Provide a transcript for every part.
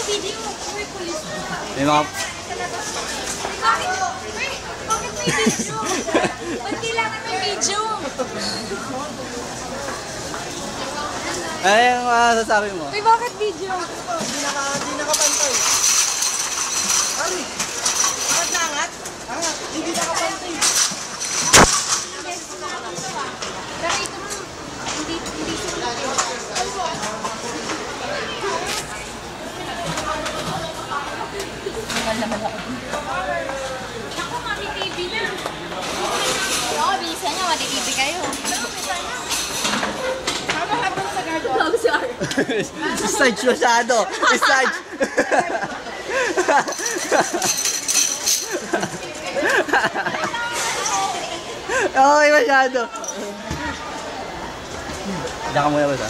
video. Uy, pulis. May mga... Bakit may video? Ba't kailangan may video? Ay, yung sasabi mo. Uy, bakit video? Hindi nakapantay. Ari, bakit naangat? Angat, hindi nakapantay. Pero ito mo, hindi sila. Ako, mami-TV na. Oo, bilisan nyo, mati-TV kayo. Stage masyado. Stage. Okay, masyado. Diyan ka muna, boss, ha?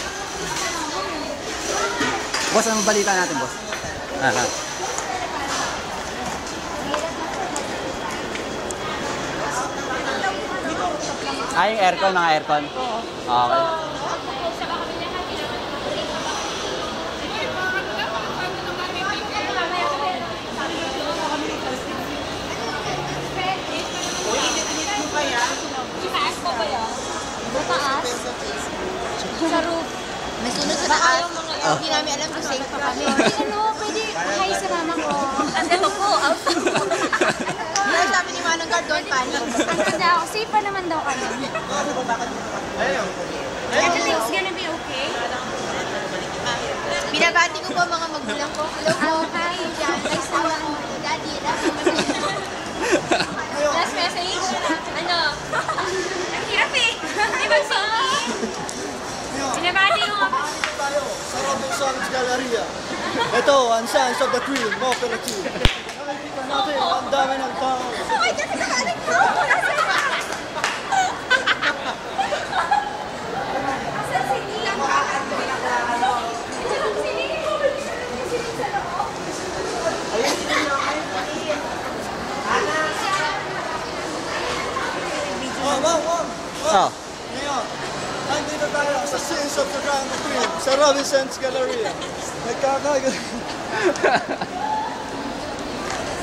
Boss, anong balita natin, boss? Aha. Yung aircon, mga aircon? Okay. Sa roof. May sunod sa taas. Hindi namin alam kung safe pa kami. Ano, pwede, hi sa mama ko. Andito po, outside. Kaya sabi ni Manong Guard, don't panic. Ang ganda ako, safe pa naman daw kami. Everything's gonna be okay? Binabati ko po mga magulang ko. Hello po. Hi, Ay, sama ko. Daddy, last message? Ano? Ang hirap eh. Di ba sorry? Binabati ko nga. Sa Robinson's Galleria. Ito, ang Sons of the Queen, Opera 2. Nakikita natin, ang dami ng tao. Ay, kasi nakalik mo. Asan si Nia? Si Oh, wow. Oh. Ngayon, nandito tayo sa Sins of the Crown Queen, sa Robinson's Galleria. Nagkakagulo.